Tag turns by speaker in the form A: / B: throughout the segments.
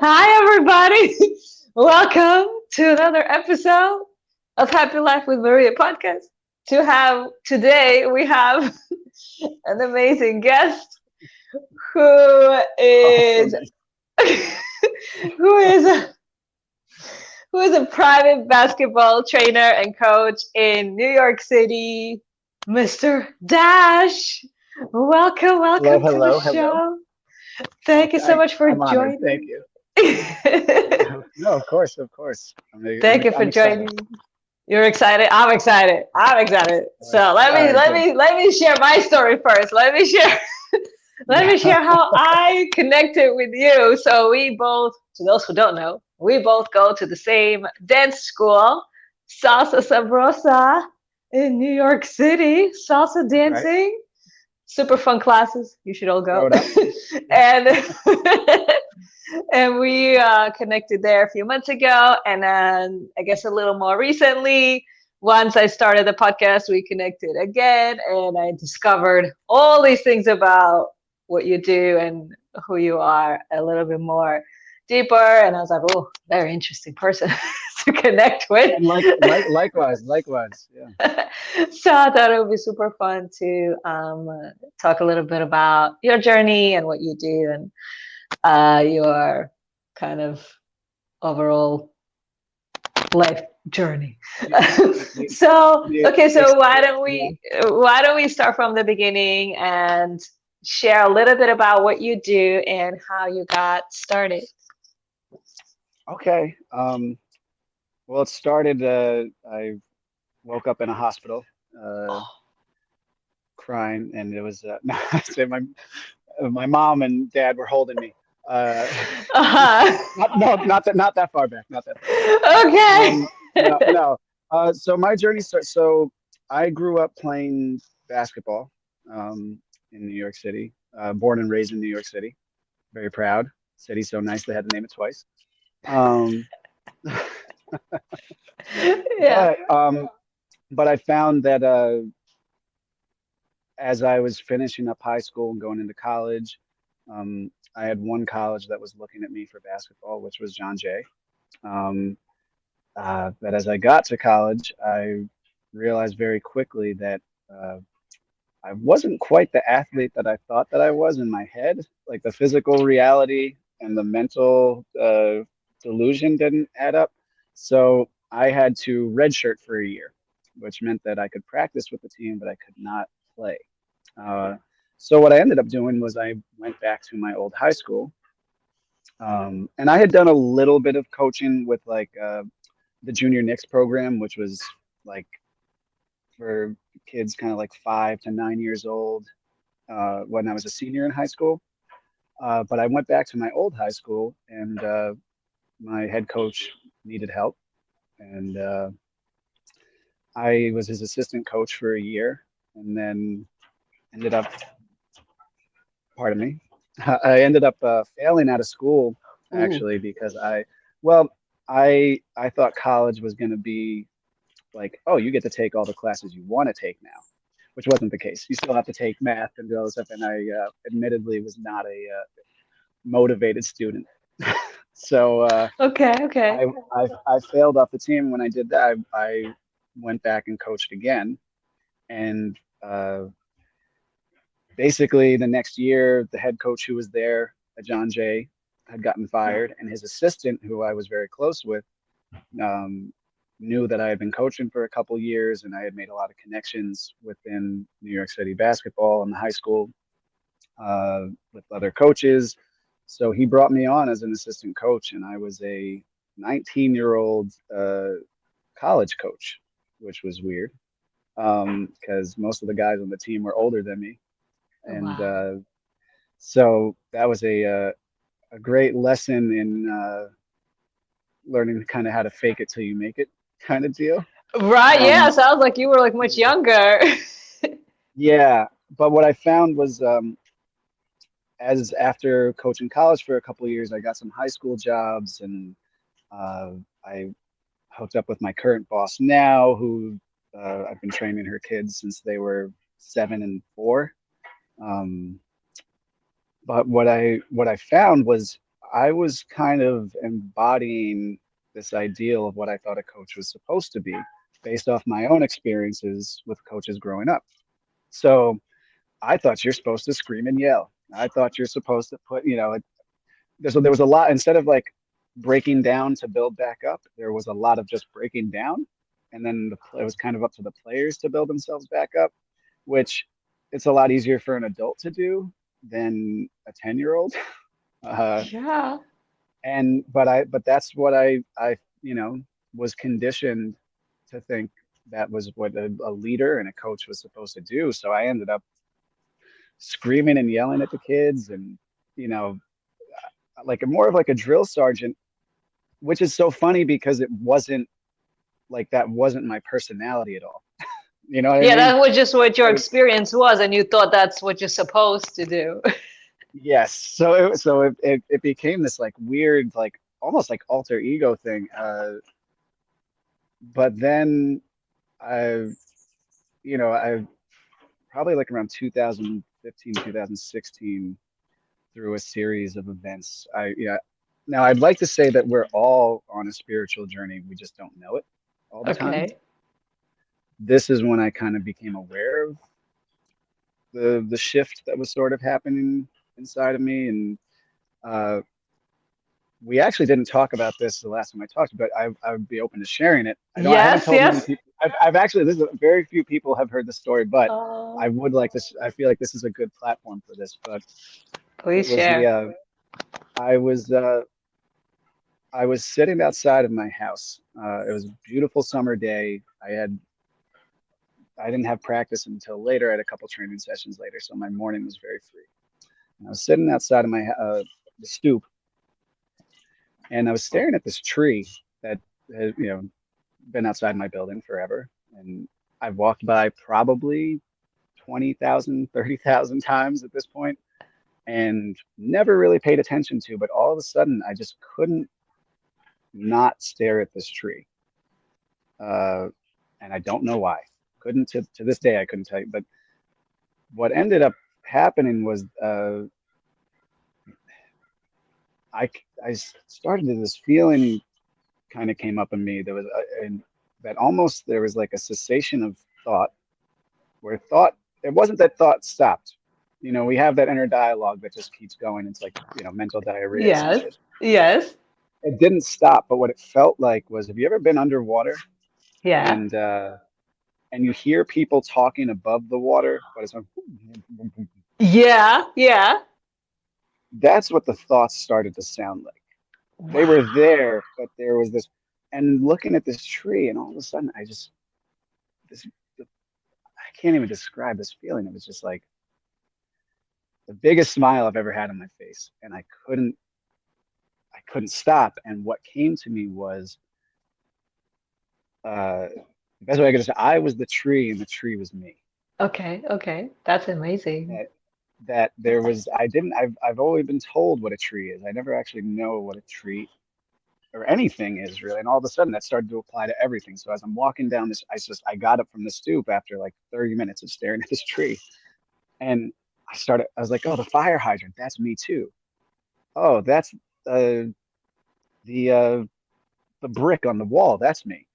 A: Hi, everybody. Welcome to another episode of Happy Life with Maria podcast. Today, we have an amazing guest who is
B: Awesome.
A: who is a, who is a private basketball trainer and coach in New York City, Mr. Dash. Welcome,
B: Hello,
A: welcome to the
B: hello, hello.
A: show. Thank you so much for
B: I'm honored. Thank
A: joining.
B: you. No, of course, of course.
A: Thank you for
B: I'm excited.
A: joining. You're excited. I'm excited. I'm excited.
B: All right,
A: So let
B: all
A: me
B: right,
A: let
B: good.
A: me let me share my story first. Let me share how I connected with you. So we both, to those who don't know, we both go to the same dance school, Salsa Sabrosa in New York City. Salsa
B: Right.
A: dancing, super fun classes. You should all
B: Throw
A: go.
B: it up.
A: and and we connected there a few months ago, and then I guess a little more recently, once I started the podcast, we connected again, and I discovered all these things about what you do and who you are a little bit more deeper. And I was like, oh, very interesting person to connect with.
B: And likewise. Yeah.
A: So I thought it would be super fun to talk a little bit about your journey and what you do, and your kind of overall life journey.
B: The, the,
A: So okay,
B: the
A: so
B: yeah.
A: why don't we start from the beginning and share a little bit about what you do and how you got started.
B: Okay. Well, it started. I woke up in a hospital, uh, crying, and it was no, I say my mom and dad were holding me. Uh,
A: Uh-huh.
B: not that far back, not that far back.
A: Okay.
B: No. So my journey starts. So I grew up playing basketball in New York City. Born and raised in New York City. Very proud. City so nice they had to name it twice. Um,
A: Yeah.
B: but um, but I found that as I was finishing up high school and going into college, I had one college that was looking at me for basketball, which was John Jay. Um, but as I got to college, I realized very quickly that uh, I wasn't quite the athlete that I thought that I was in my head. Like the physical reality and the mental delusion didn't add up. So I had to redshirt for a year, which meant that I could practice with the team, but I could not play. Uh, so what I ended up doing was I went back to my old high school, and I had done a little bit of coaching with like the Junior Knicks program, which was like for kids kind of like 5 to 9 years old when I was a senior in high school. But I went back to my old high school, and my head coach needed help, and I was his assistant coach for a year, and then ended up, pardon me, I ended up failing out of school
A: Ooh.
B: actually because well, I thought college was going to be like, oh, you get to take all the classes you want to take now, which wasn't the case. You still have to take math and do all this stuff, and I admittedly was not a motivated student. So
A: Okay. Okay.
B: I failed off the team. When I did that, I went back and coached again, and basically the next year, the head coach who was there, John Jay, had gotten fired, and his assistant, who I was very close with, um, knew that I had been coaching for a couple years, and I had made a lot of connections within New York City basketball and the high school with other coaches. So he brought me on as an assistant coach, and I was a 19-year-old college coach, which was weird because most of the guys on the team were older than me, and
A: Wow.
B: so that was a great lesson in learning kind of how to fake it till you make it kind of deal.
A: Right. Yeah.
B: Um,
A: Sounds like you were like much younger.
B: yeah, but what I found was as after coaching college for a couple of years, I got some high school jobs, and uh, I hooked up with my current boss now, who I've been training her kids since they were 7 and 4. Um, But what I found was I was kind of embodying this ideal of what I thought a coach was supposed to be based off my own experiences with coaches growing up. So I thought you're supposed to scream and yell. I thought you're supposed to put, there was a lot instead of like breaking down to build back up, there was a lot of just breaking down. And then it was kind of up to the players to build themselves back up, which it's a lot easier for an adult to do than a 10-year-old. Uh,
A: Yeah.
B: but that's what I was conditioned to think that was what a leader and a coach was supposed to do. So I ended up screaming and yelling at the kids and, you know, like more of like a drill sergeant, which is so funny because it wasn't like that wasn't my personality at all. You know what I
A: Yeah,
B: mean?
A: that was just what your
B: I,
A: experience was, and you thought that's what you're supposed to do.
B: yes. So it became this like weird, like almost like alter ego thing. But then I, I probably like around 2015, 2016 through a series of events. Now I'd like to say that we're all on a spiritual journey. We just don't know it all the time.
A: Okay.
B: This is when I kind of became aware of the shift that was sort of happening inside of me. And uh, we actually didn't talk about this the last time I talked, but I would be open to sharing it. I haven't
A: Yes,
B: told many
A: yes.
B: people. I've actually, this is very few people have heard the story, but I
A: Oh,
B: would like this. I feel like this is a good platform for this. But it
A: please
B: was the
A: share.
B: I was I was sitting outside of my house. It was a beautiful summer day. I didn't have practice until later. I had a couple training sessions later, so my morning was very free. And I was sitting outside of the stoop, and I was staring at this tree that had, been outside my building forever. And I've walked by probably 20,000, 30,000 times at this point and never really paid attention to, but all of a sudden I just couldn't not stare at this tree. Uh, and I don't know why. Couldn't to this day I couldn't tell you. But what ended up happening was I I started to this feeling kind of came up in me. There was and that almost there was like a cessation of thought where thought it wasn't that thought stopped. We have that inner dialogue that just keeps going. It's like, mental diarrhea or some
A: Yes,
B: shit.
A: yes,
B: It didn't stop, but what it felt like was, have you ever been underwater
A: yeah,
B: and you hear people talking above the water, but it's like,
A: yeah, yeah.
B: that's what the thoughts started to sound like. They were
A: Wow.
B: there, but there was this, and looking at this tree, and all of a sudden, this, I can't even describe this feeling. It was just like the biggest smile I've ever had on my face, and I couldn't stop. And what came to me was, the best way I could describe, I was the tree, and the tree was me.
A: Okay, okay. That's amazing.
B: That that there was, I didn't, I've always been told what a tree is. I never actually know what a tree or anything is really. And all of a sudden that started to apply to everything. So as I'm walking down this, I got up from the stoop after like 30 minutes of staring at this tree. And I was like, oh, the fire hydrant, that's me too. Oh, that's uh, the uh, the brick on the wall, that's me.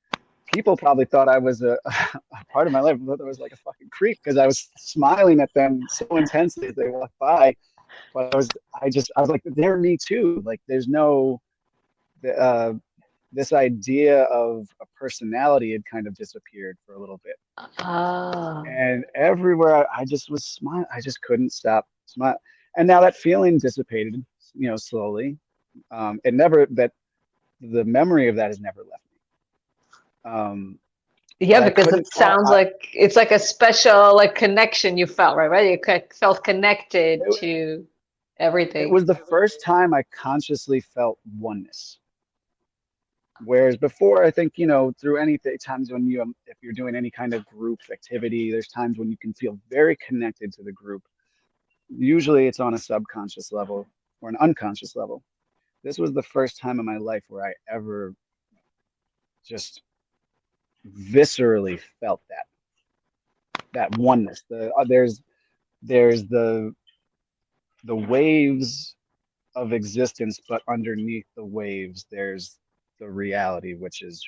B: People probably thought I was a part of my life, thought I was like a fucking creep because I was smiling at them so intensely as they walked by. But I was like, they're me too. Like, there's no, uh, this idea of a personality had kind of disappeared for a little bit.
A: Ah,
B: And everywhere I just was smiling, I just couldn't stop smiling. And now that feeling dissipated, slowly. It never, that the memory of that has never left me.
A: yeah,
B: But I
A: because
B: couldn't
A: it
B: tell.
A: sounds like it's like a special like connection you felt, right? Right? You felt connected
B: It,
A: to
B: it
A: everything.
B: was the first time I consciously felt oneness. Whereas before, I think, through anything, times when if you're doing any kind of group activity, there's times when you can feel very connected to the group. Usually it's on a subconscious level or an unconscious level. This was the first time in my life where I ever just viscerally felt that oneness. There's the the waves of existence, but underneath the waves, there's the reality, which is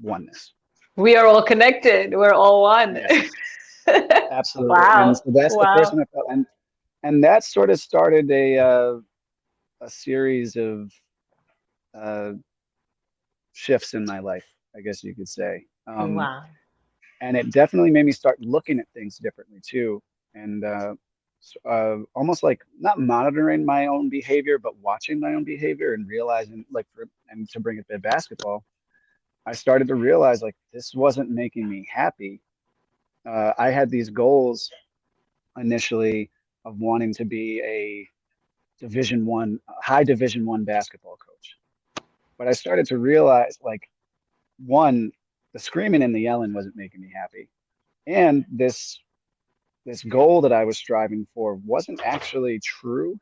B: oneness.
A: We are all connected. We're all one.
B: Yes, absolutely. And
A: Wow.
B: so that's the
A: Wow.
B: person I felt, and that sort of started a series of uh, shifts in my life, I guess you could say.
A: Wow.
B: And it definitely made me start looking at things differently too, and almost like not monitoring my own behavior, but watching my own behavior and realizing, like, and to bring it to basketball, I started to realize like this wasn't making me happy. I had these goals initially of wanting to be a high Division 1 basketball coach, but I started to realize like one, the screaming and the yelling wasn't making me happy, and this goal that I was striving for wasn't actually true.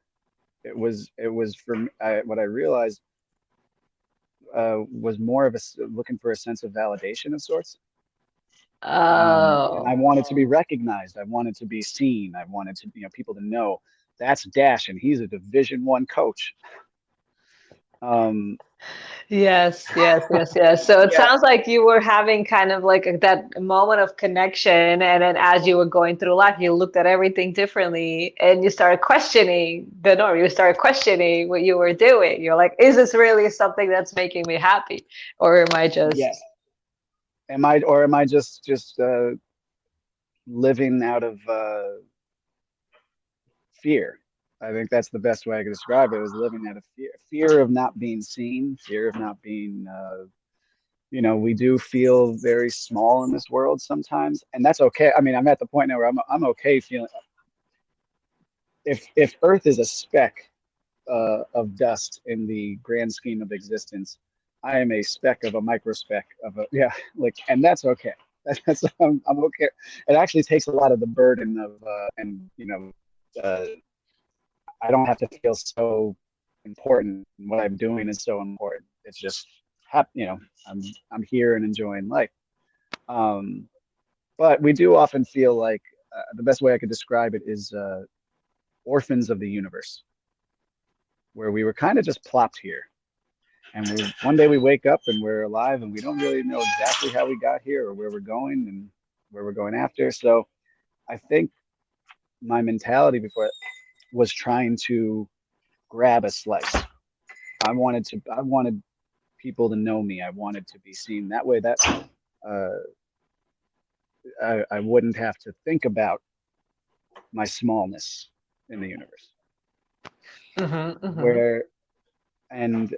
B: It was for me, what I realized was more of looking for a sense of validation of sorts. And I
A: Oh.
B: wanted to be recognized. I wanted to be seen. I wanted to, people to know that's Dash and he's a Division 1 coach. Um,
A: Yes, yes, yes, yes. So it
B: yeah,
A: sounds like you were having kind of like that moment of connection, and then as you were going through life, you looked at everything differently, and you started questioning the norm. You started questioning what you were doing. You're like, is this really something that's making me happy, or am I just?
B: yes. Am I just living out of fear? I think that's the best way I could describe it. Was living out of fear of not being seen, fear of not being we do feel very small in this world sometimes, and that's okay. I mean, I'm at the point now where I'm okay feeling, if Earth is a speck of dust in the grand scheme of existence, I am a speck of a microspeck of a, yeah, like, and that's okay. I'm okay. It actually takes a lot of the burden of and uh, I don't have to feel so important. What I'm doing is so important. It's just I'm here and enjoying life. Um, but we do often feel like the best way I could describe it is orphans of the universe, where we were kind of just plopped here. And one day we wake up and we're alive and we don't really know exactly how we got here or where we're going and where we're going after. So I think my mentality before was trying to grab a slice. I wanted people to know me. I wanted to be seen that way. That uh, I wouldn't have to think about my smallness in the universe.
A: Mm-hmm, mm-hmm.
B: Where and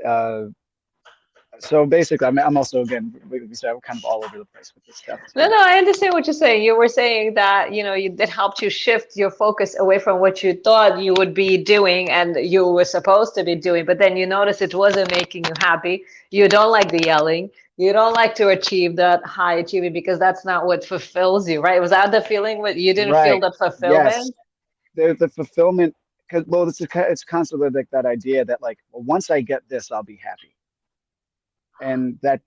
B: so basically, I'm also, again, we said, I'm kind of all over the place with this stuff
A: No,
B: too.
A: no, I understand what you're saying. You were saying that, it helped you shift your focus away from what you thought you would be doing and you were supposed to be doing, but then you notice it wasn't making you happy. You don't like the yelling. You don't like to achieve that high achievement because that's not what fulfills you, right? Was that the feeling what you didn't feel
B: Right.
A: that
B: Yes.
A: fulfillment?
B: The fulfillment, because, well, it's constantly like that idea that, like, well, once I get this, I'll be happy. And that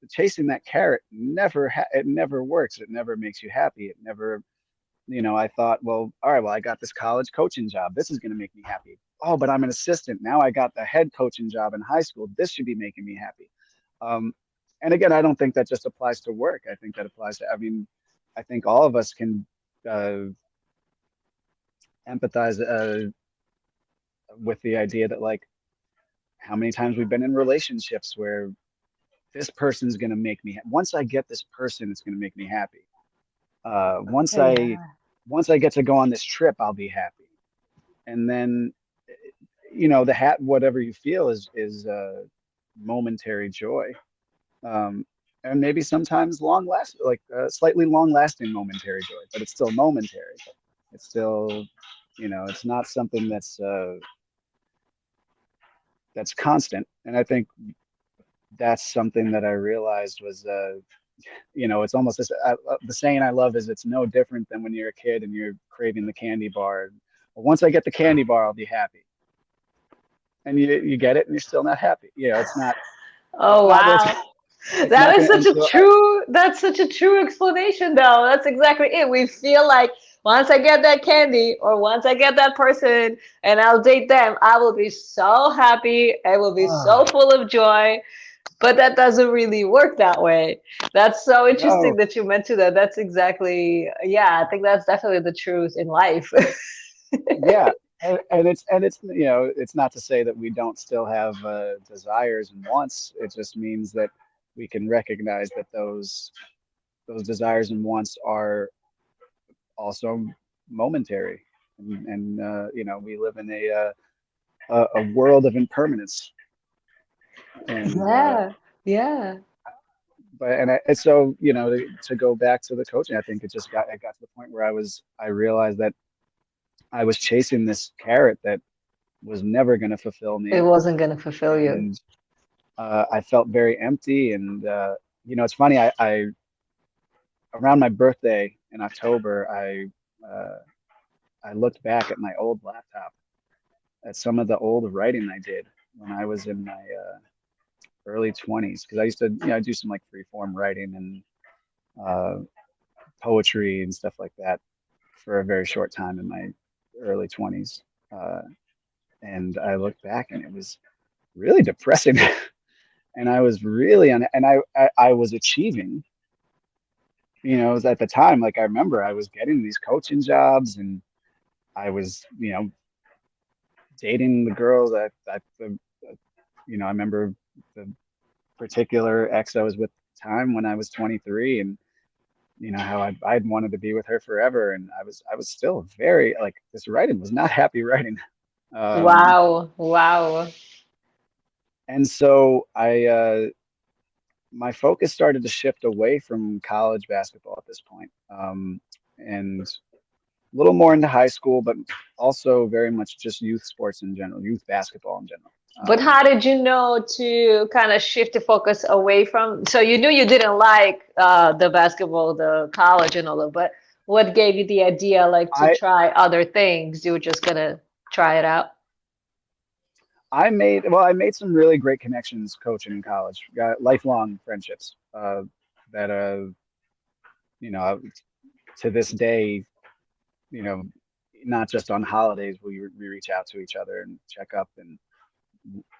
B: chasing that carrot it never works. It never makes you happy. It never, I thought, well, all right, well, I got this college coaching job. This is going to make me happy. Oh, but I'm an assistant. Now I got the head coaching job in high school. This should be making me happy. Um, and again, I don't think that just applies to work. I think that applies to, I mean, I think all of us can uh, empathize with the idea that, like, how many times we've been in relationships where this person's going to make me, once I get this person, it's going to make me happy. Uh, once I
A: Yeah.
B: once I get to go on this trip, I'll be happy. And then, the whatever you feel is momentary joy, and maybe sometimes slightly long lasting momentary joy, but it's still momentary. It's still, it's not something that's constant. And I think that's something that I realized was, it's almost this, the saying I love is, it's no different than when you're a kid and you're craving the candy bar. Well, once I get the candy bar, I'll be happy. And you get it and you're still not happy. It's
A: Oh,
B: not what's
A: wow.
B: it's
A: That
B: not
A: is
B: gonna.
A: such
B: And
A: a
B: so
A: true, that's such a true explanation though. That's exactly it. We feel like, once I get that candy or once I get that person and I'll date them, I will be so happy. I will be so
B: Ah,
A: full of joy. But that doesn't really work that way. That's so interesting
B: no,
A: that you mentioned that. That's exactly, yeah, I think that's definitely the truth in life.
B: yeah, and it's it's not to say that we don't still have desires and wants. It just means that we can recognize that those desires and wants are also momentary, and we live in a world of impermanence, and
A: Yeah, yeah.
B: and so to go back to the coaching, I think it got to the point where I realized that I was chasing this carrot that was never going to fulfill
A: It
B: me,
A: wasn't going to fulfill you.
B: and I felt very empty. And it's funny. I around my birthday in October, uh, I looked back at my old laptop at some of the old writing I did when I was in my early 20s, because I used to do some like free form writing and uh, poetry and stuff like that for a very short time in my early 20s. Uh, and I looked back and it was really depressing. And I was really and I was achieving, at the time. Like, I remember I was getting these coaching jobs, and I was dating the girls I remember the particular ex I was with at the time when I was 23, and how I'd wanted to be with her forever, and I was still very, like, this writing was not happy writing. um
A: Wow, wow.
B: and so I my focus started to shift away from college basketball at this point, and a little more into high school, but also very much just youth sports in general, youth basketball in general.
A: But how did you know to kind of shift the focus away from? So you knew you didn't like the basketball, the college, and all of, but what gave you the idea, like, to
B: I
A: try other things? You were just gonna try it out.
B: I made some really great connections coaching in college. Got lifelong friendships that you know to this day, you know not just on holidays, we reach out to each other and check up. And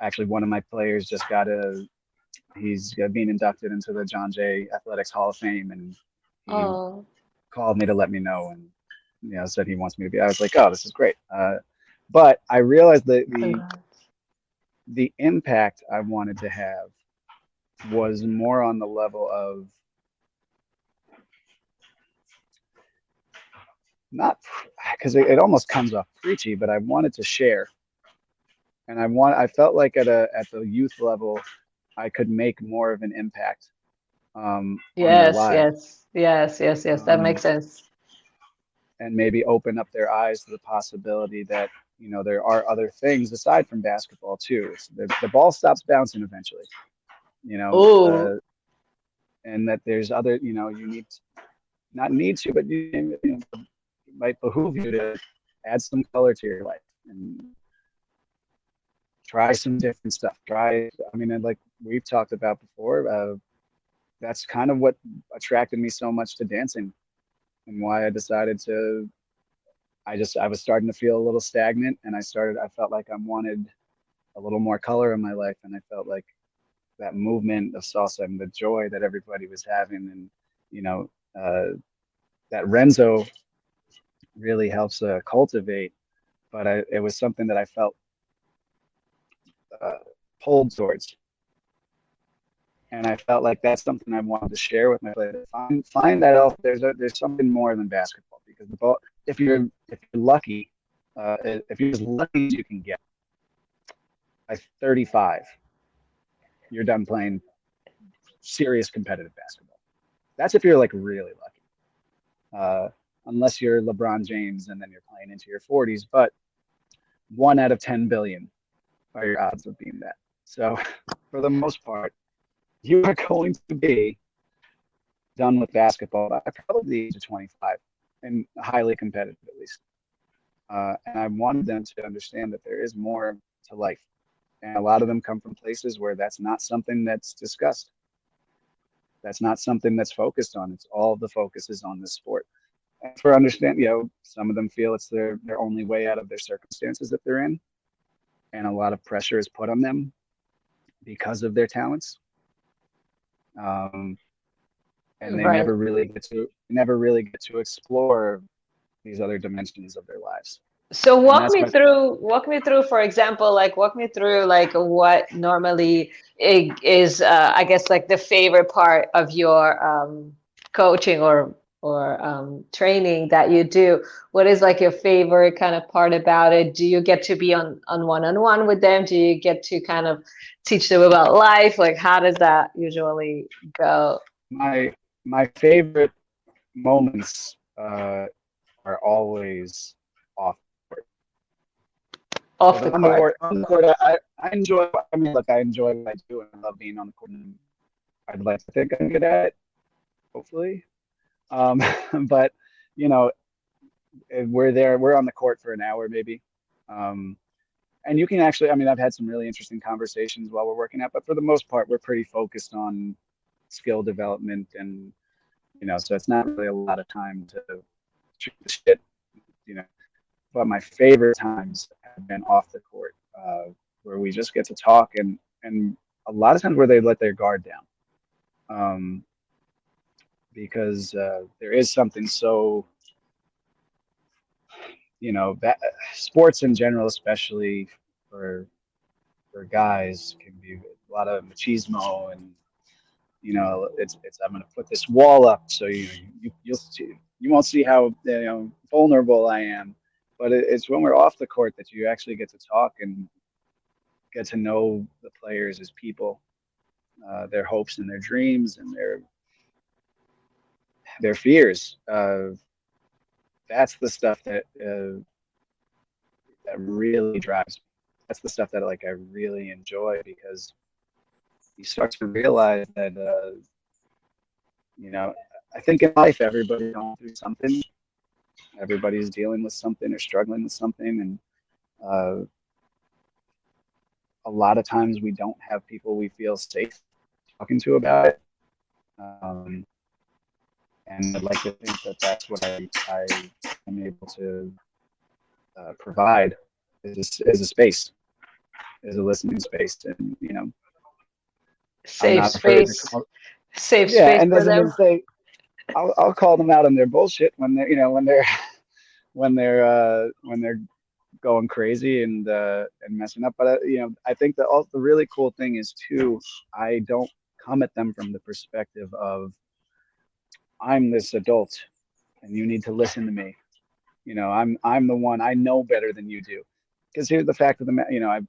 B: actually, one of my players just he's being inducted into the John Jay Athletics Hall of Fame, and he
A: Oh,
B: called me to let me know, and said he wants me to be. I was like, oh, this is great. But I realized that
A: congrats.
B: the impact I wanted to have was more on the level of, not because it almost comes off preachy, but I wanted to share, and I felt like at the youth level I could make more of an impact on their
A: Yes,
B: lives,
A: yes, yes, yes, yes. That
B: um,
A: makes sense.
B: and maybe open up their eyes to the possibility that there are other things aside from basketball too. The ball stops bouncing eventually, you know, uh,
A: Oh,
B: and that there's other, you need not need to, but it might behoove you to add some color to your life and try some different stuff. I mean, and like we've talked about before, that's kind of what attracted me so much to dancing, and why I decided to. I was starting to feel a little stagnant, and I felt like I wanted a little more color in my life, and I felt like that movement of salsa and the joy that everybody was having, and you know, uh, that Renzo really helps cultivate. But it was something that I felt uh, pulled towards, and I felt like that's something I wanted to share with my players. Find that out. There's something more than basketball, because the ball. If you're lucky, if you're as lucky as you can get, by 35, you're done playing serious competitive basketball. That's if you're like really lucky. Uh, Unless you're LeBron James and then you're playing into your 40s, but 1 out of 10 billion are your odds of being that. So, for the most part, you are going to be done with basketball by probably the age of 25, and highly competitive at least. And I wanted them to understand that there is more to life. And a lot of them come from places where that's not something that's discussed. That's not something that's focused on. It's all the focus is on the sport. for understand, some of them feel it's their only way out of their circumstances that they're in, and a lot of pressure is put on them because of their talents. Um, and they
A: Right.
B: never really get to explore these other dimensions of their lives.
A: So
B: And that's what
A: walk me through, for example, like walk me through like what normally is, I guess, like the favorite part of your coaching or training that you do. What is like your favorite kind of part about it? Do you get to be on one-on-one with them? Do you get to kind of teach them about life? Like how does that usually go?
B: my my favorite moments are always off.
A: Off
B: Because
A: the court?
B: on the court, I enjoy. I mean, look, I enjoy what I do, and I love being on the court. And I'd like to think I'm good at it, hopefully. Um, but you know, we're there. We're on the court for an hour, maybe. Um, and you can actually. I mean, I've had some really interesting conversations while we're working out, but for the most part, we're pretty focused on skill development, and so it's not really a lot of time to shoot the shit. You know, but my favorite times have been off the court, where we just get to talk, and a lot of times where they let their guard down, um, because there is something so that sports in general, especially for for guys, can be a lot of machismo, and it's I'm going to put this wall up so you'll see, you won't see how vulnerable I am. But it's when we're off the court that you actually get to talk and get to know the players as people, their hopes and their dreams and their fears. That's the stuff that really drives me. That's the stuff that I really enjoy, because you start to realize that you know I think in life everybody's going through something. Everybody's dealing with something or struggling with something, and uh, a lot of times we don't have people we feel safe talking to about it. Um, and I'd like to think that that's what I am able to provide is a space, is a listening space, and I'm
A: Safe
B: not afraid to
A: space,
B: call.
A: safe
B: Yeah,
A: space
B: and
A: for
B: then
A: them.
B: say I'll call them out on their bullshit when they're when they're going crazy and messing up. But I think that the really cool thing is too, I don't come at them from the perspective of I'm this adult and you need to listen to me. I'm the one, I know better than you do. Because here's the fact of the matter,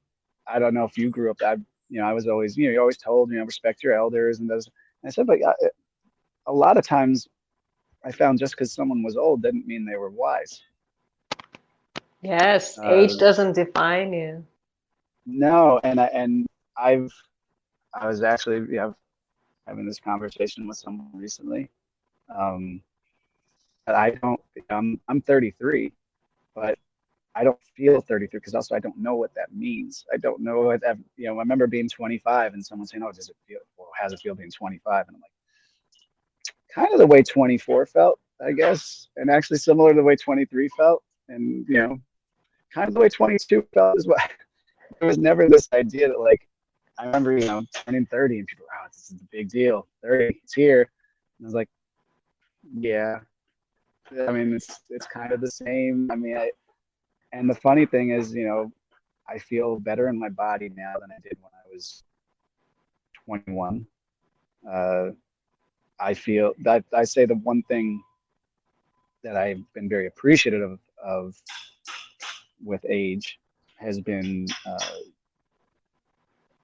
B: I don't know if you grew up. I was always, you always told, respect your elders and those. And I said, but a lot of times I found just because someone was old didn't mean they were wise.
A: Yes, age
B: Uh,
A: doesn't define you.
B: no, I've I was actually having this conversation with someone recently. Um, but I don't. I'm 33, but I don't feel 33 because also I don't know what that means. I don't know what that. I remember being 25 and someone saying, "Oh, does it feel? Well, how's it feel being 25?" And I'm like, kind of the way 24 felt, I guess, and actually similar to the way 23 felt, and kind of the way 22 felt as well. There was never this idea that I remember turning 30 and people were, oh, this is a big deal, 30, it's here. And I was like, yeah, I mean it's kind of the same. I mean, and the funny thing is, I feel better in my body now than I did when I was 21. uh, I feel that I say the one thing that I've been very appreciative of with age has been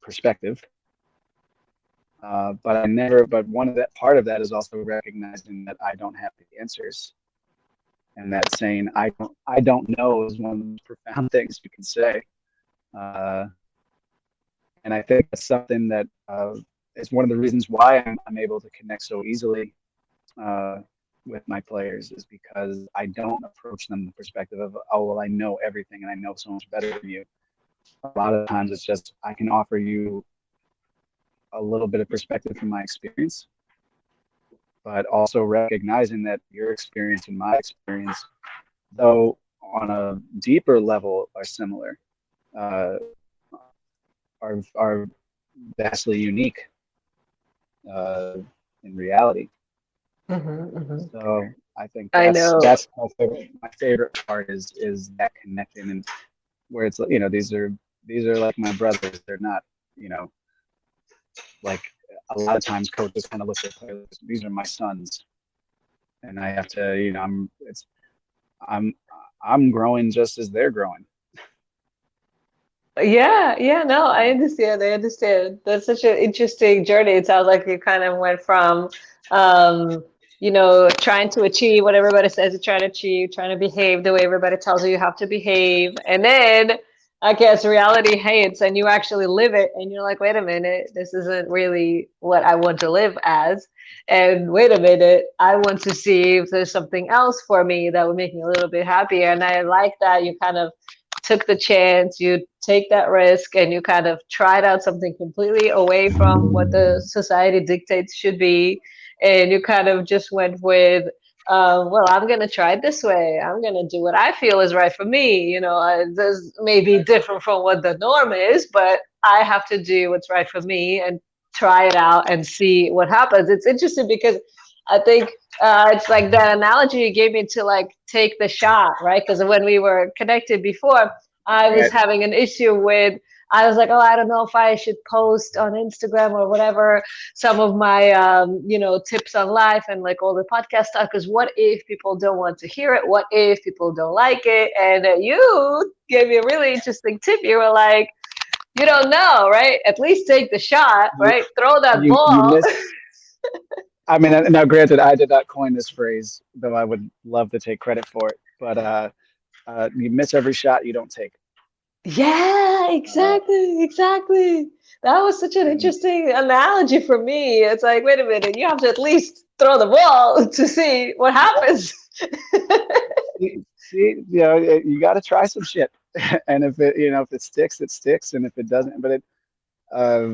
B: perspective. But I never. But one of that part of that is also recognizing that I don't have the answers, and that saying I don't know is one of the most profound things you can say. Uh, and I think that's something that is one of the reasons why I'm able to connect so easily uh, with my players, is because I don't approach them the perspective of, oh well, I know everything and I know so much better than you. A lot of times it's just I can offer you a little bit of perspective from my experience, but also recognizing that your experience and my experience, though on a deeper level, are similar, uh, are vastly unique uh, in reality.
A: Hmm.
B: So I think
A: I know.
B: that's my favorite part is that connecting, and where it's, you know, these are like my brothers. They're not, you know, like a lot of times coaches kind of look at players. These are my sons, and I have to, you know, I'm I'm growing just as they're growing.
A: Yeah, yeah, no, I understand. I understand. That's such an interesting journey. It sounds like you kind of went from, um, trying to achieve what everybody says you're trying to achieve, trying to behave the way everybody tells you you have to behave. And then I guess reality hits and you actually live it. And you're like, wait a minute, this isn't really what I want to live as. And wait a minute, I want to see if there's something else for me that would make me a little bit happier. And I like that you kind of took the chance, you take that risk, and you kind of tried out something completely away from what the society dictates should be. And you kind of just went with, well, I'm going to try it this way. I'm going to do what I feel is right for me. This may be different from what the norm is, but I have to do what's right for me and try it out and see what happens. It's interesting because I think it's like that analogy you gave me to like take the shot, right? Because when we were connected before, I was
B: Right.
A: having an issue with. I was like, oh, I don't know if I should post on Instagram or whatever some of my, tips on life and like all the podcast stuff. Because what if people don't want to hear it? What if people don't like it? And you gave me a really interesting tip. You were like, you don't know, right? At least take the shot,
B: You
A: right? Throw that
B: you
A: ball.
B: miss. I mean, now granted, I did not coin this phrase, though I would love to take credit for it. But you miss every shot you don't take.
A: Yeah,
B: Uh,
A: exactly, exactly. That was such an
B: and
A: interesting analogy for me. It's like, wait a minute, you have to at least throw the ball to see what happens.
B: you know, you got to try some shit, and if it, you know, if it sticks, it sticks, and if it doesn't, but it, uh,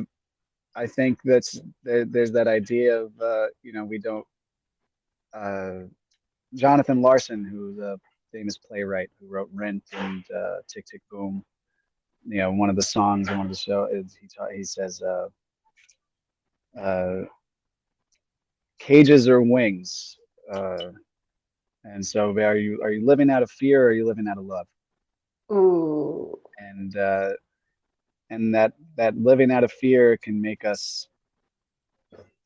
B: I think there's that idea of, you know, we don't. Uh, Jonathan Larson, who's a famous playwright who wrote Rent and Tick Tick Boom. You know, one of the songs in one of the show is he says, uh, "Cages or wings." Uh, and so, are you living out of fear, or are you living out of love?
A: Ooh,
B: And that living out of fear can make us,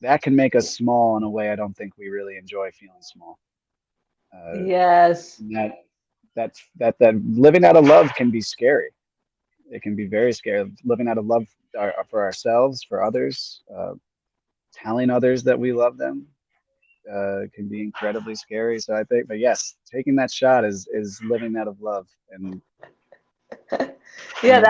B: that can make us small in a way I don't think we really enjoy feeling small. Uh,
A: yes.
B: and that living out of love can be scary. It can be very scary. Living out of love for ourselves, for others, telling others that we love them, can be incredibly scary. So I think, but yes, taking that shot is living out of love,
A: Yeah,
B: and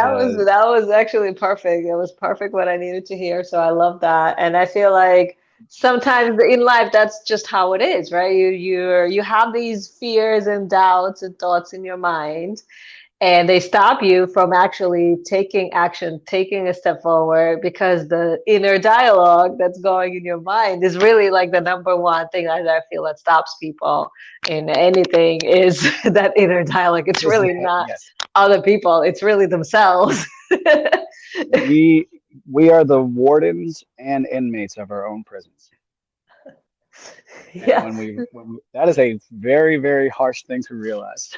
A: that was actually perfect. It was perfect what I needed to hear. So I love that. And I feel like sometimes in life that's just how it is, right? You have these fears and doubts and thoughts in your mind, and they stop you from actually taking action, taking a step forward, because the inner dialogue that's going in your mind is really like the number one thing that I feel that stops people in anything is that inner dialogue. It's
B: is
A: really
B: that
A: not
B: yes,
A: other people, it's really themselves.
B: we we are the wardens and inmates of our own prisons. And
A: Yeah.
B: when we, that is a very, very harsh thing to realize.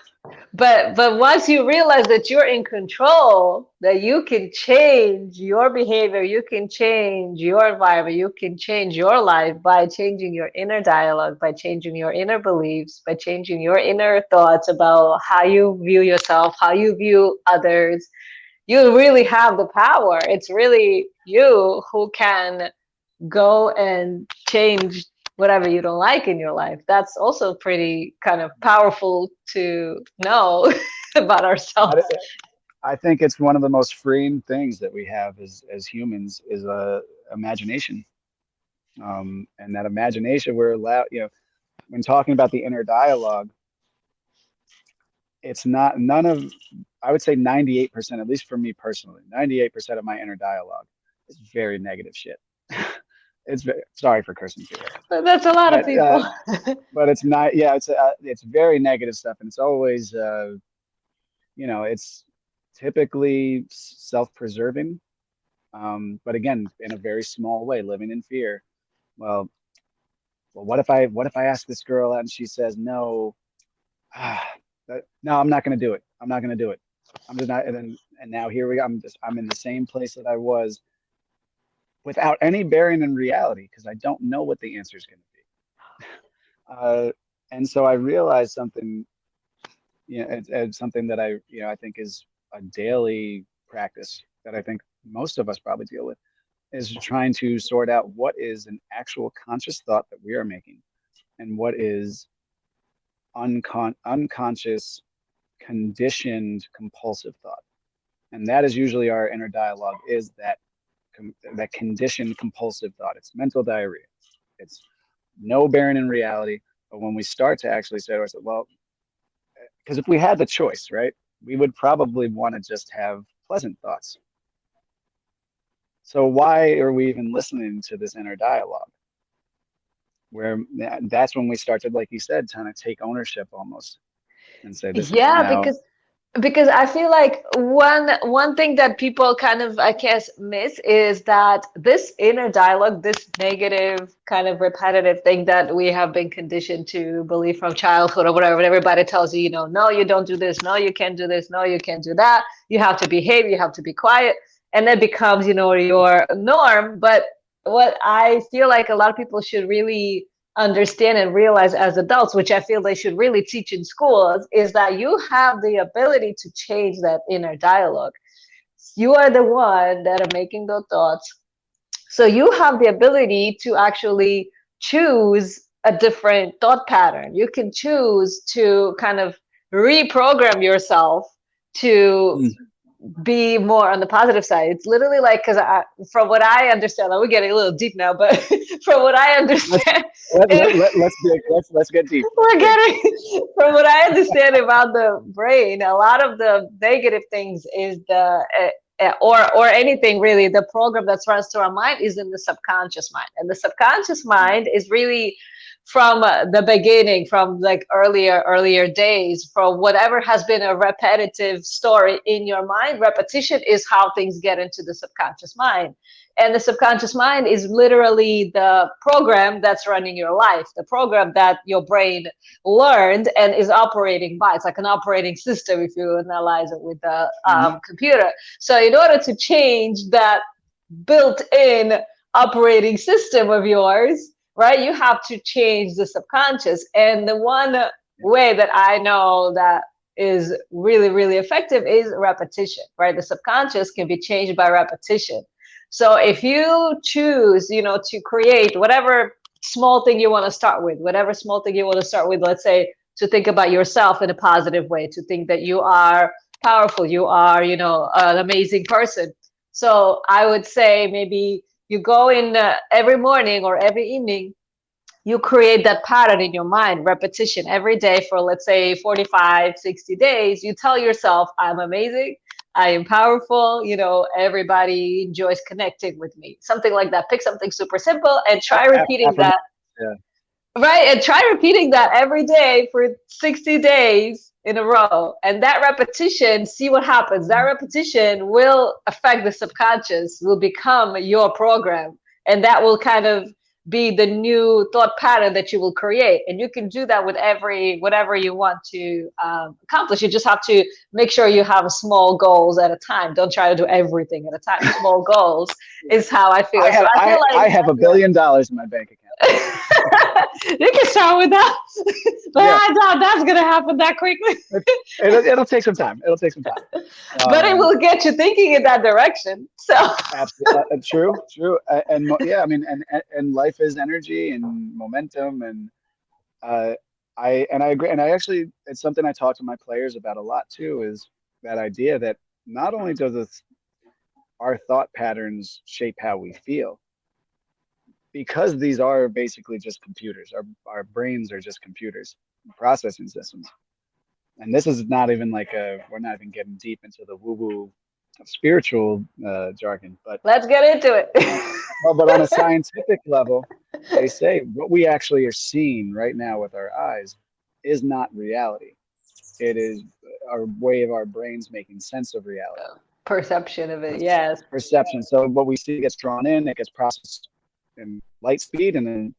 A: But once you realize that you're in control, that you can change your behavior, you can change your environment, you can change your life by changing your inner dialogue, by changing your inner beliefs, by changing your inner thoughts about how you view yourself, how you view others. You really have the power. It's really you who can go and change whatever you don't like in your life. That's also pretty kind of powerful to know about ourselves.
B: That, I think it's one of the most freeing things that we have as humans is a imagination. And that imagination we're allowed, you know, when talking about the inner dialogue, it's not none of, I would say 98%, at least for me personally, 98% of my inner dialogue is very negative shit. sorry for cursing too,
A: That's a lot of
B: but
A: people.
B: but it's not. Yeah, it's very negative stuff, and it's always it's typically self-preserving, but again, in a very small way, living in fear. Well, well, what if I ask this girl out and she says no? Ah, no, I'm not going to do it. I'm not going to do it. I'm just not. And now here we go. I'm in the same place that I was without any bearing in reality because I don't know what the answer is going to be. And so I realized something, it's something that I think is a daily practice that I think most of us probably deal with is trying to sort out what is an actual conscious thought that we are making and what is unconscious, conditioned, compulsive thought. And that is usually our inner dialogue is that conditioned compulsive thought. It's mental diarrhea. It's no bearing in reality. But when we start to actually say to ourselves, well, because if we had the choice, right, we would probably want to just have pleasant thoughts. So why are we even listening to this inner dialogue? Where that's when we start to, like you said, kind of take ownership almost and say, this is
A: Yeah,
B: now.
A: because I feel like one thing that people kind of, I guess, miss is that this inner dialogue, this negative kind of repetitive thing that we have been conditioned to believe from childhood or whatever, and everybody tells you, no, you don't do this, no, you can't do this, no, you can't do that, you have to behave, you have to be quiet, and that becomes, your norm. But what I feel like a lot of people should really understand and realize as adults, which I feel they should really teach in schools, is that you have the ability to change that inner dialogue. You are the one that are making those thoughts. So you have the ability to actually choose a different thought pattern. You can choose to kind of reprogram yourself to
B: Mm.
A: be more on the positive side. It's literally like, because from what I understand, like we're getting a little deep now, but from what I
B: Let's
A: understand,
B: let, let,
A: it,
B: let, let's dig. Let's get deep. Let's
A: we're
B: dig.
A: getting from what I understand about the brain, a lot of the negative things is or anything really, the program that runs through our mind is in the subconscious mind, and the subconscious mind is really from the beginning, from like earlier days, from whatever has been a repetitive story in your mind. Repetition is how things get into the subconscious mind, and the subconscious mind is literally the program that's running your life, the program that your brain learned and is operating by. It's like an operating system if you analyze it with the
B: Mhm.
A: computer. So in order to change that built-in operating system of yours, right, you have to change the subconscious. And the one way that I know that is really, really effective is repetition, right? The subconscious can be changed by repetition. So if you choose, to create whatever small thing you want to start with, whatever small thing you want to start with, let's say to think about yourself in a positive way, to think that you are powerful, you are, an amazing person. So I would say maybe you go in every morning or every evening, you create that pattern in your mind, repetition every day for, let's say, 45, 60 days. You tell yourself, I'm amazing, I am powerful, everybody enjoys connecting with me, something like that. Pick something super simple and try repeating
B: Affirmation.
A: that.
B: Yeah.
A: Right, and try repeating that every day for 60 days in a row. And that repetition, see what happens. That repetition will affect the subconscious, will become your program. And that will kind of be the new thought pattern that you will create. And you can do that with whatever you want to accomplish. You just have to make sure you have small goals at a time. Don't try to do everything at a time. Small goals
B: Yeah.
A: is how I
B: I
A: feel. So
B: have
A: I feel
B: I
A: like,
B: I have $1 billion in my bank account.
A: you can start with that, but
B: Yeah.
A: I doubt that's gonna happen that quickly.
B: It'll take some time. It'll take some time.
A: But it
B: Um,
A: will get you thinking in that direction. So
B: Absolutely, true, true, yeah, I mean, and life is energy and momentum, and uh, I agree, and I actually, it's something I talk to my players about a lot too, is that idea that not only does our thought patterns shape how we feel, because these are basically just computers, our brains are just computers, processing systems, and this is not even like we're not even getting deep into the woo woo spiritual jargon, but
A: Let's get into it.
B: uh, well, but on a scientific level, they say what we actually are seeing right now with our eyes is not reality. It is our way of our brains making sense of reality,
A: Perception of it, yes.
B: perception. So what we see gets drawn in, it gets processed in light speed, and then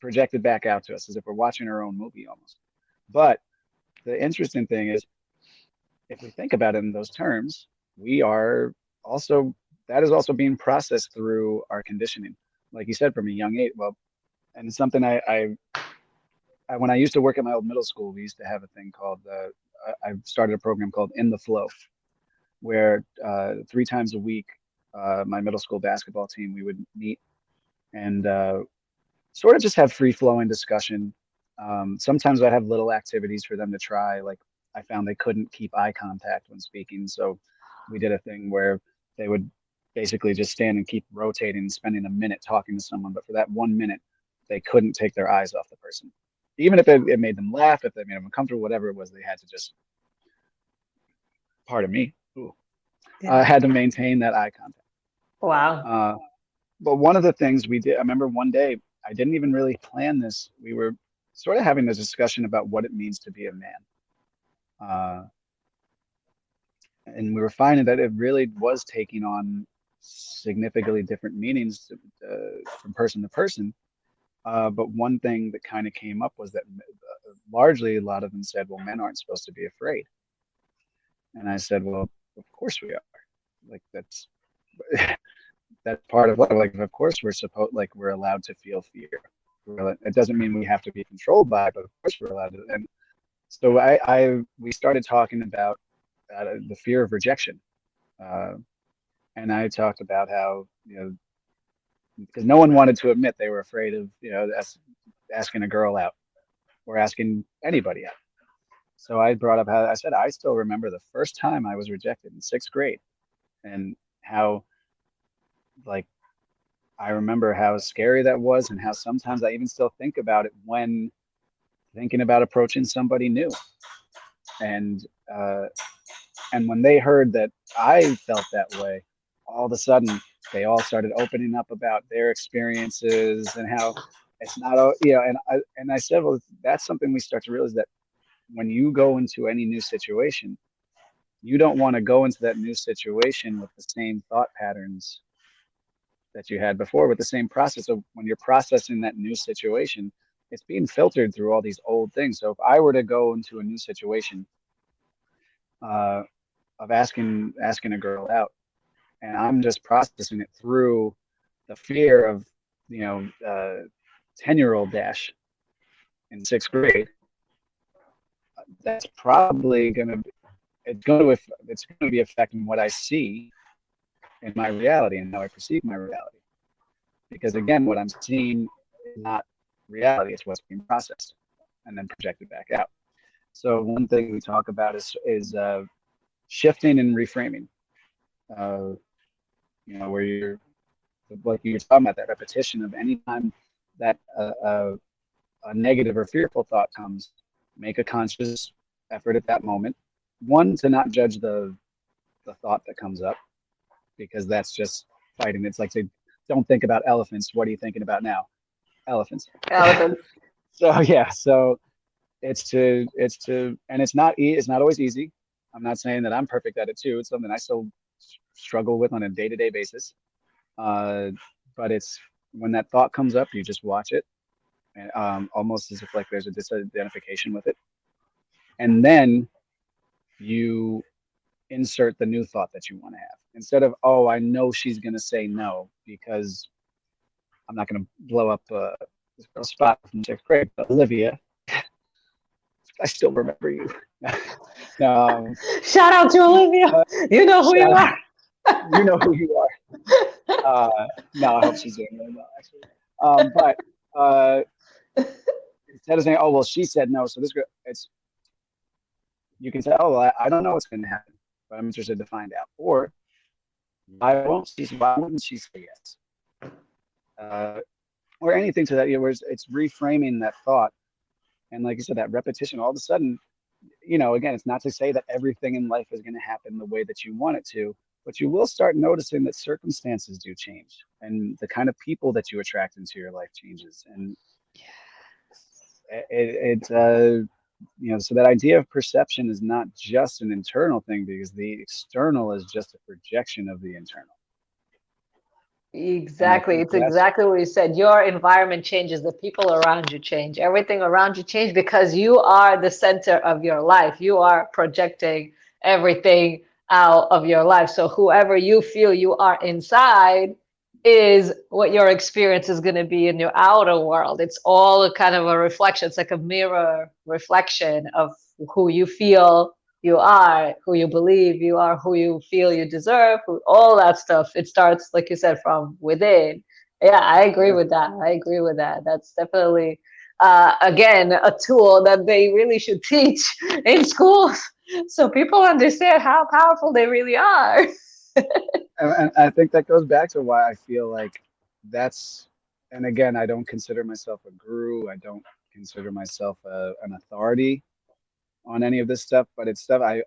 B: projected back out to us as if we're watching our own movie almost. But the interesting thing is, if we think about it in those terms, we are also that is also being processed through our conditioning, like you said, from a young age. Well, and it's something I when I used to work at my old middle school, we used to have a thing called I started a program called In the Flow, where 3 times a week, my middle school basketball team, we would meet and sort of just have free flowing discussion. Sometimes I'd have little activities for them to try. Like I found they couldn't keep eye contact when speaking, so we did a thing where they would basically just stand and keep rotating and spending a minute talking to someone, but for that 1 minute, they couldn't take their eyes off the person. Even if it made them laugh, if it made them uncomfortable, whatever it was, they had to just, pardon me, ooh,
A: Yeah.
B: had to maintain that eye contact.
A: Wow.
B: Uh, but one of the things we did, I remember one day, I didn't even really plan this. We were sort of having this discussion about what it means to be a man. Uh, and we were finding that it really was taking on significantly different meanings from person to person. But one thing that kind of came up was that largely a lot of them said, well, men aren't supposed to be afraid. And I said, well, of course we are. Like that's part of life. Like, of course we're allowed to feel fear. It doesn't mean we have to be controlled by it, but of course we're allowed to. And so we started talking about the fear of rejection. Uh, and I talked about how, because no one wanted to admit they were afraid of, asking a girl out or asking anybody out. So I brought up how I said, I still remember the first time I was rejected in 6th grade, and how, like, I remember how scary that was, and how sometimes I even still think about it when thinking about approaching somebody new. And and when they heard that I felt that way, all of a sudden they all started opening up about their experiences and how it's not, and I said, well, that's something we start to realize, that when you go into any new situation, you don't want to go into that new situation with the same thought patterns that you had before, with the same process. So when you're processing that new situation, it's being filtered through all these old things. So if I were to go into a new situation, uh, of asking a girl out, and I'm just processing it through the fear of, 10-year-old Dash in 6th grade, that's probably going to be affecting what I see in my reality and how I perceive my reality. Because again, what I'm seeing is not reality; it's what's being processed and then projected back out. So one thing we talk about is shifting and reframing. Uh, where you're, like you're talking about, that repetition of any time that a negative or fearful thought comes, make a conscious effort at that moment. One, to not judge the thought that comes up, because that's just fighting. It's like, say, don't think about elephants. What are you thinking about now? Elephants.
A: Elephant.
B: So yeah, so and it's not always easy. I'm not saying that I'm perfect at it too. It's something I still struggle with on a day-to-day basis. Uh, but it's when that thought comes up, you just watch it, and almost as if like there's a disidentification with it, and then you insert the new thought that you want to have, instead of, oh, I know she's gonna say no, because I'm not gonna blow up this girl spot from 6th grade, but Olivia, I still remember you. um,
A: Shout out to Olivia. You know who you
B: shout
A: are.
B: out, you know who you are. No, I hope she's doing really well, actually. But instead of saying, "Oh, well, she said no," so this girl, you can say, "Oh, well, I don't know what's going to happen, but I'm interested to find out." Or why wouldn't she say yes? Uh, or anything to that. Where it's reframing that thought, and like you said, that repetition. All of a sudden, again, it's not to say that everything in life is going to happen the way that you want it to, but you will start noticing that circumstances do change, and the kind of people that you attract into your life changes. And so that idea of perception is not just an internal thing, because the external is just a projection of the internal. And I
A: Exactly.
B: think
A: It's
B: that's
A: exactly what you said. Your environment changes, the people around you change, everything around you change because you are the center of your life. You are projecting everything out of your life. So whoever you feel you are inside is what your experience is going to be in your outer world. It's all a kind of a reflection. It's like a mirror reflection of who you feel you are, who you believe you are, who you feel you deserve, all that stuff. It starts, like you said, from within. Yeah, I agree
B: yeah.
A: with that. I agree with that. That's definitely, again, a tool that they really should teach in schools so people understand how powerful they really are.
B: And I think that goes back to why I feel like that's, and again, I don't consider myself a guru. I don't consider myself an authority on any of this stuff, but it's stuff I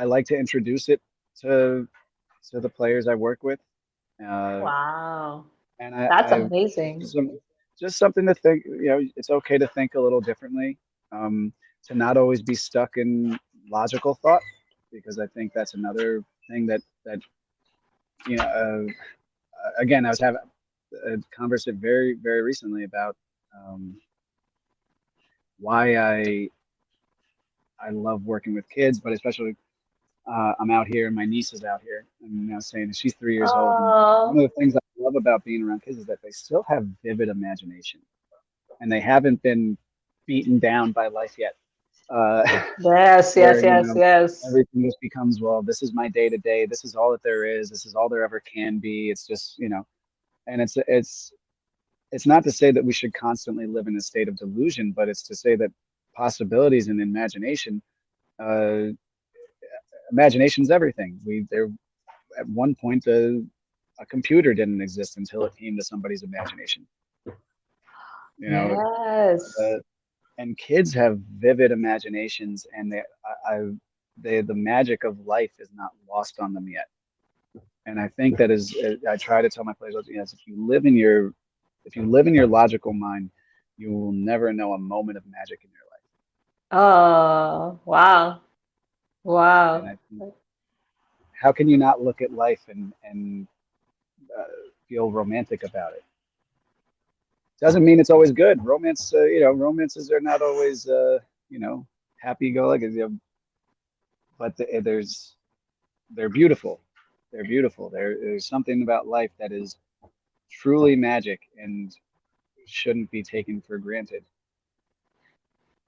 B: like to introduce it to the players I work with. Uh,
A: Wow,
B: and
A: that's
B: I
A: amazing.
B: some just something to think. It's okay to think a little differently, to not always be stuck in logical thought, because I think that's another thing that you know. Again, I was having a conversation very very recently about um, why I love working with kids, but especially I'm out here and my niece is out here. I'm now saying that she's 3 years old, and one
A: Oh,
B: of the things I love about being around kids is that they still have vivid imagination, and they haven't been beaten down by life yet. Uh,
A: yes,
B: where
A: yes, yes, yes.
B: everything just becomes, well, this is my day to day. This is all that there is. This is all there ever can be. It's just and it's not to say that we should constantly live in a state of delusion, but it's to say that possibilities and uh, imagination is everything. We there At one point a computer didn't exist until it came to somebody's imagination. You know,
A: Yes.
B: uh, and kids have vivid imaginations, and the magic of life is not lost on them yet. And I think that is, I try to tell my players, yes, if you live in your logical mind, you will never know a moment of magic in your life.
A: Oh, wow.
B: And
A: Wow.
B: I think, how can you not look at life and uh, feel romantic about it? Doesn't mean it's always good. Romances are not always, happy go lucky, but they're beautiful. They're beautiful. There's something about life that is truly magic and shouldn't be taken for granted.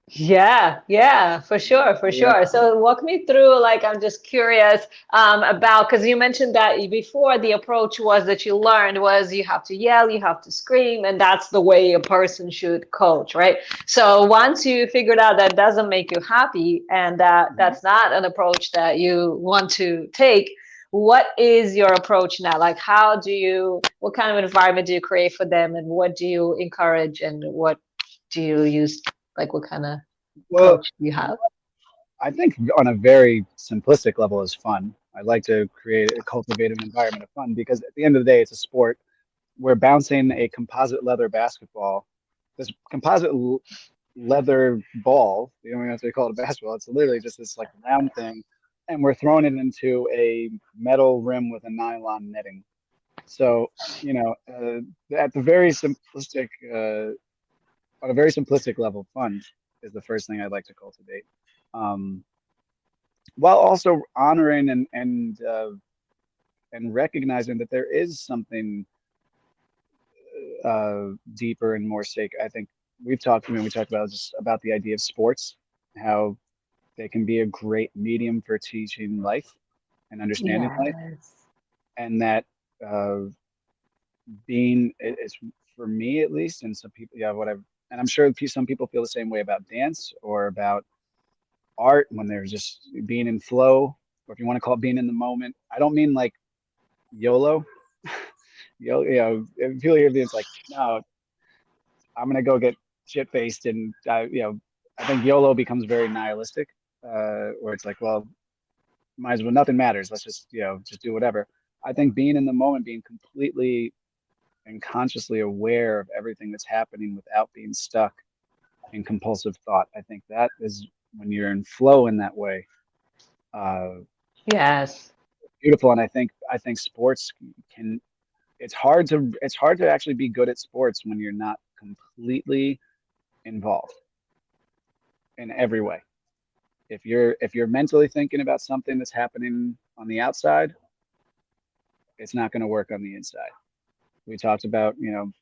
A: Yeah, yeah, for sure, for
B: Yeah.
A: sure. So walk me through, like, I'm just curious about, because you mentioned that before the approach was that you learned was you have to yell, you have to scream, and that's the way a person should coach, right? So once you figured out that doesn't make you happy and that
B: Mhm.
A: that's not an approach that you want to take, what is your approach now? Like, what kind of environment do you create for them, and what do you encourage, and what do you use? Like, what kind of
B: Well,
A: approach you have?
B: I think on a very simplistic level is fun. I like to cultivate an environment of fun, because at the end of the day, it's a sport. We're bouncing a composite leather basketball. This leather ball, you don't even have to call it a basketball. It's literally just this like round thing, and we're throwing it into a metal rim with a nylon netting. So, at the very simplistic, on a very simplistic level, fun is the first thing I'd like to cultivate, um, while also honoring and recognizing that there is something deeper and more sacred. I think we talked about just about the idea of sports, how they can be a great medium for teaching life and understanding life,
A: Yes.
B: and that uh, it's for me at least, and some people, yeah, whatever. And I'm sure some people feel the same way about dance or about art, when they're just being in flow, or if you want to call it being in the moment. I don't mean like YOLO. If people hear me, it's like, no, I'm gonna go get shit faced, and I think YOLO becomes very nihilistic, where it's like, well, might as well, nothing matters. Let's just, just do whatever. I think being in the moment, being completely and consciously aware of everything that's happening without being stuck in compulsive thought. I think that is when you're in flow in that way. Uh,
A: Yes.
B: Beautiful. And I think sports can, it's hard to actually be good at sports when you're not completely involved in every way. If you're mentally thinking about something that's happening on the outside, it's not going to work on the inside. We talked about, you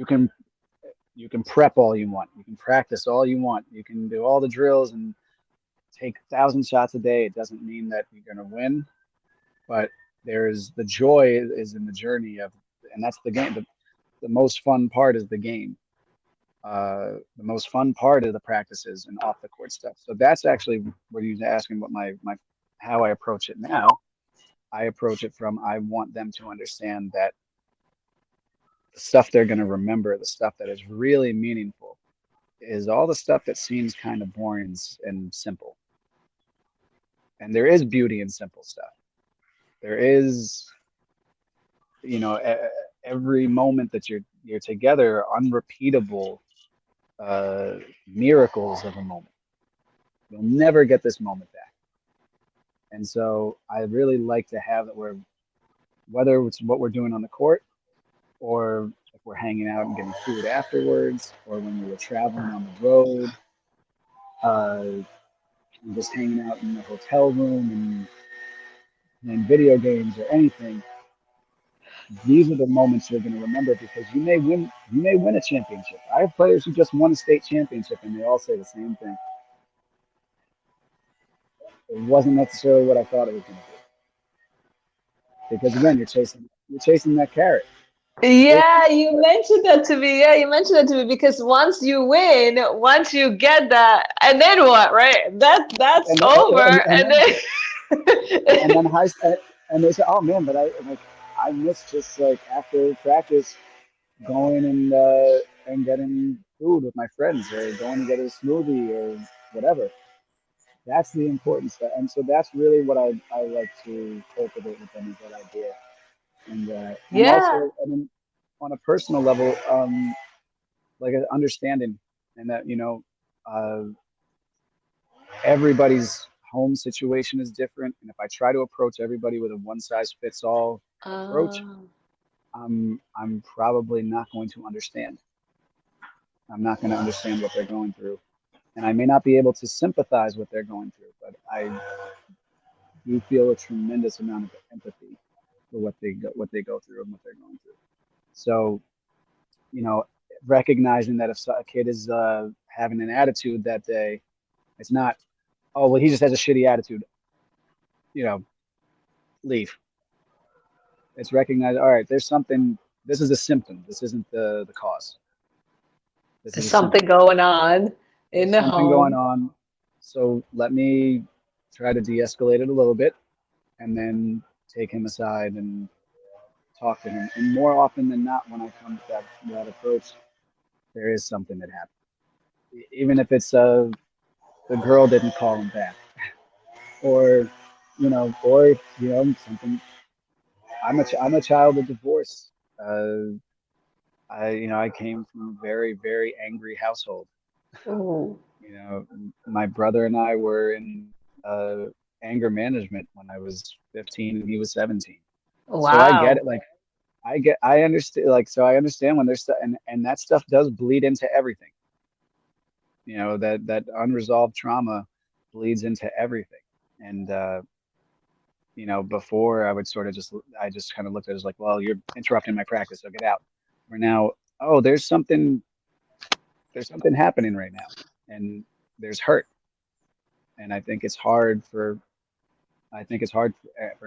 B: can you can prep all you want, you can practice all you want, you can do all the drills and take 1,000 shots a day. It doesn't mean that you're going to win, but there's the joy is in the journey of, and that's the game. The most fun part is the game. The most fun part of the practices and off the court stuff. So that's actually what you're asking, what my how I approach it now. I approach it from, I want them to understand that the stuff they're going to remember, the stuff that is really meaningful, is all the stuff that seems kind of boring and simple. And there is beauty in simple stuff. There is, you know, every moment that you're together are unrepeatable miracles of a moment. You'll never get this moment back. And so I really like to have that, where whether it's what we're doing on the court, or if we're hanging out and getting food afterwards, or when we were traveling on the road, and just hanging out in the hotel room and playing video games or anything, these are the moments you're going to remember, because you may win a championship. I have players who just won a state championship and they all say the same thing. It wasn't necessarily what I thought it was going to be, because again, you're chasing that carrot. If,
A: Yeah, you mentioned that to me. Yeah, you mentioned that to me because once you win, once you get that, and then what, right? That's
B: and
A: over,
B: and
A: and
B: then and
A: then
B: then high and they say, oh man, but I miss just like after practice going and getting food with my friends, or going to get a smoothie or whatever. That's the important stuff, and so that's really what I like to cultivate with them, is that idea, and
A: yeah.
B: also, and then on a personal level, like an understanding, and that, uh, everybody's home situation is different, and if I try to approach everybody with a one size fits all approach,
A: Uh,
B: I'm probably not going to understand. I'm not going to understand what they're going through, and I may not be able to sympathize what they're going through, but I do feel a tremendous amount of empathy for what they go through and what they're going through. So, you know, recognizing that if a kid is having an attitude that day, it's not, oh well, he just has a shitty attitude, you know, leave. It's recognized, all right, there's something. This is a symptom. This isn't the cause. This
A: there's
B: is a
A: something
B: symptom.
A: going on in
B: There's
A: the
B: something going
A: home.
B: on. So let me try to de-escalate it a little bit, and then take him aside and talk to him. And more often than not, when I come to that approach, there is something that happened. Even if it's the girl didn't call him back, or something. I'm a child of divorce. I came from a very, very angry household.
A: Ooh,
B: My brother and I were in uh, anger management when I was 15 and he was 17. So I get
A: wow.
B: it. Like I understand. Like, so I understand when there's stuff, and that stuff does bleed into everything. That unresolved trauma bleeds into everything. And before I would sort of I just kind of looked at it as like, well, you're interrupting my practice, so get out. We're now, oh, there's something happening right now, and there's hurt, and I think it's hard for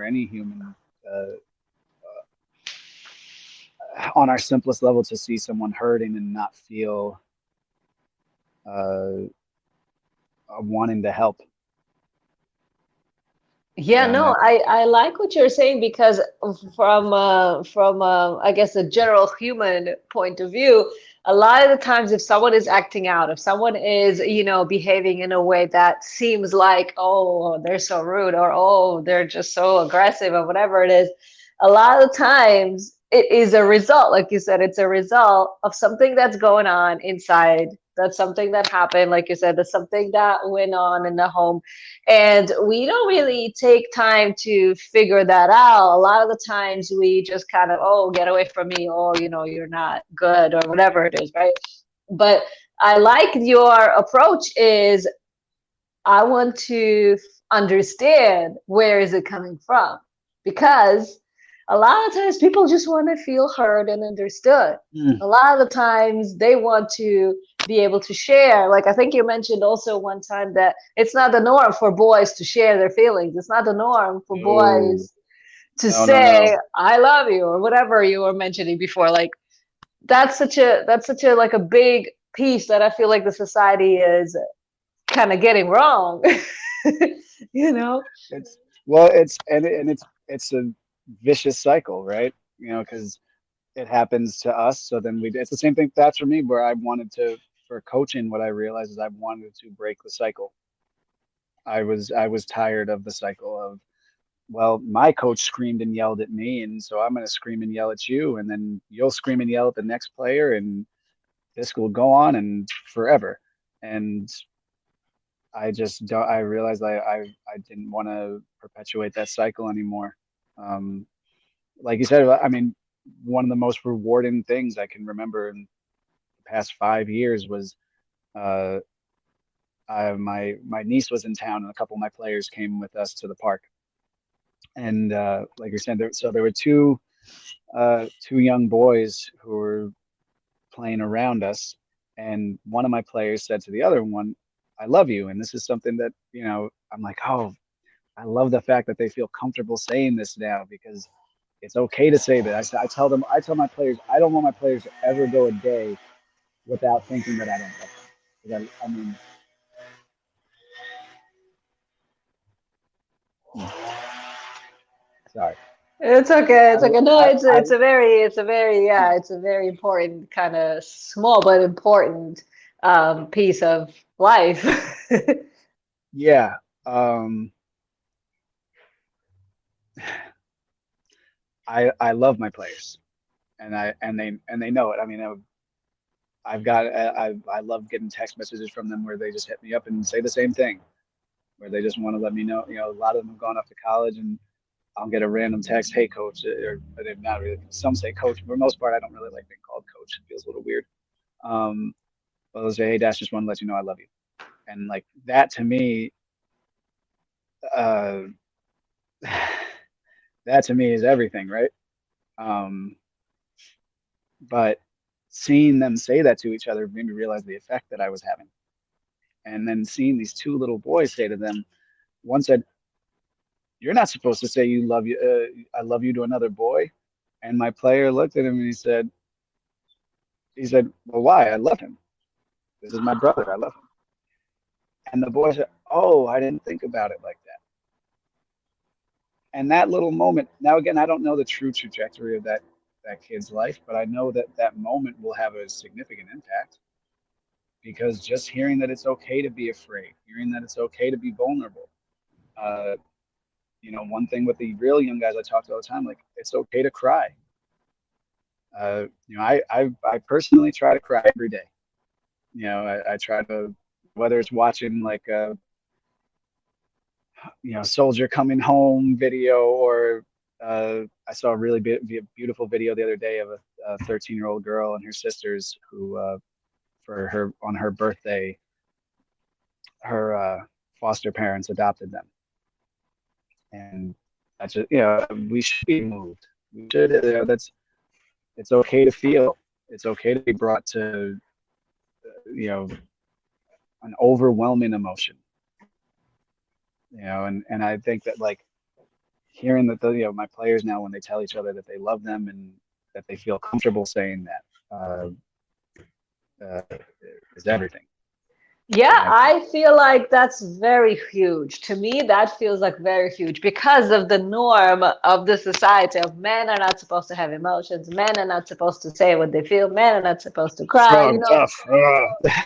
B: any human, uh, on our simplest level, to see someone hurting and not feel uh, wanting to help.
A: Yeah,
B: And
A: no,
B: that,
A: I like what you're saying because from I guess a general human point of view, a lot of the times if someone is acting out, if someone is, behaving in a way that seems like, oh, they're so rude or oh, they're just so aggressive or whatever it is, a lot of the times it is a result, like you said, it's a result of something that's going on inside. That's something that happened, like you said, that's something that went on in the home and we don't really take time to figure that out. A lot of the times we just kind of, oh, get away from me. Oh, you're not good or whatever it is, right? But I like your approach is I want to understand where is it coming from because a lot of times people just want to feel heard and understood.
B: mm,
A: A lot of the times they want to be able to share. Like I think you mentioned also one time that it's not the norm for boys to share their feelings. It's not the norm for
B: no,
A: boys to
B: no.
A: say I love you or whatever you were mentioning before. Like that's such a like a big piece that I feel like the society is kind of getting wrong. you know?
B: It's well, it's a vicious cycle, right? Because it happens to us, so then we. It's the same thing. That's for me, where I wanted to for coaching. What I realized is I wanted to break the cycle. I was tired of the cycle of, well, my coach screamed and yelled at me, and so I'm going to scream and yell at you, and then you'll scream and yell at the next player, and this will go on and forever. And I just don't. I realized I didn't want to perpetuate that cycle anymore. Um, like you said, I mean, one of the most rewarding things I can remember in the past 5 years was uh, my niece was in town, and a couple of my players came with us to the park. And like you said, so there were two young boys who were playing around us, and one of my players said to the other one, "I love you." And this is something that I'm like, oh, I love the fact that they feel comfortable saying this now because it's okay to say that. I tell my players, I don't want my players to ever go a day without thinking that I don't love them. I mean, sorry.
A: It's okay.
B: I,
A: It's okay. No,
B: I,
A: it's
B: I,
A: yeah, it's a very important kind of small but important piece of life.
B: yeah. Um, I love my players, and they know it. I mean, I love getting text messages from them where they just hit me up and say the same thing, where they just want to let me know. A lot of them have gone off to college, and I'll get a random text, "Hey, coach," or they've not really. Some say coach, but for the most part, I don't really like being called coach. It feels a little weird. Um, but they'll say, "Hey, Dash, just want to let you know I love you," and like that to me, uh, that to me is everything, right? Um, but seeing them say that to each other made me realize the effect that I was having. And then seeing these two little boys say to them, one said, "You're not supposed to say I love you to another boy." And my player looked at him and he said, "Well, why? I love him. This is my brother. I love him." And the boy said, "Oh, I didn't think about it like that." And that little moment, now again, I don't know the true trajectory of that kid's life, but I know that that moment will have a significant impact because just hearing that it's okay to be afraid, hearing that it's okay to be vulnerable. Uh, one thing with the real young guys I talk to all the time, like it's okay to cry. I personally try to cry every day. I try to, whether it's watching like a soldier coming home video, or I saw a really beautiful video the other day of a 13-year-old girl and her sisters who for her on her birthday, her foster parents adopted them, and that's just we should be moved. We should. That's It's okay to feel. It's okay to be brought to you know an overwhelming emotion. And I think that like hearing that my players now when they tell each other that they love them and that they feel comfortable saying that uh, is everything.
A: Yeah,
B: in my opinion.
A: I feel like that's very huge. To me, that feels like very huge because of the norm of the society of men are not supposed to have emotions, men are not supposed to say what they feel, men are not supposed to cry,
B: Strong, tough.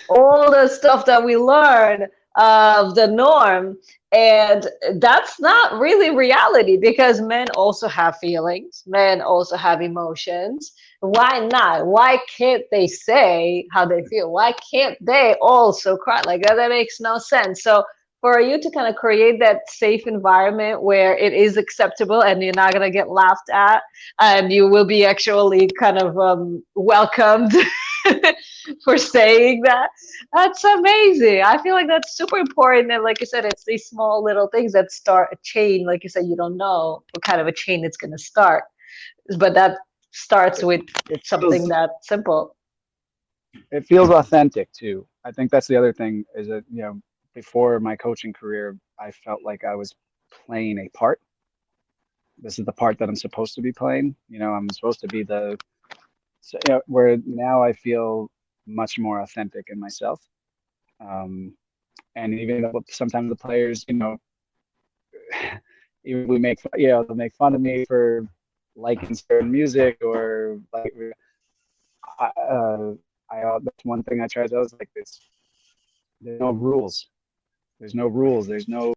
A: all the stuff that we learn of the norm. And that's not really reality because men also have feelings, men also have emotions. Why not? Why can't they say how they feel? Why can't they also cry? Like that makes no sense. So for you to kind of create that safe environment where it is acceptable and you're not gonna get laughed at and you will be actually kind of welcomed for saying that. That's amazing. I feel like that's super important. And like you said, it's these small little things that start a chain. Like you said, you don't know what kind of a chain it's going to start. But that starts
B: It
A: with something
B: feels
A: that simple.
B: it feels authentic too. I think that's the other thing is that, before my coaching career, I felt like I was playing a part. This is the part that I'm supposed to be playing. I'm supposed to be so, where now I feel much more authentic in myself. Um, and even though sometimes the players, even they'll make fun of me for liking certain music or like, uh, that's one thing I try to. I was like this. There's no rules. There's no rules. There's no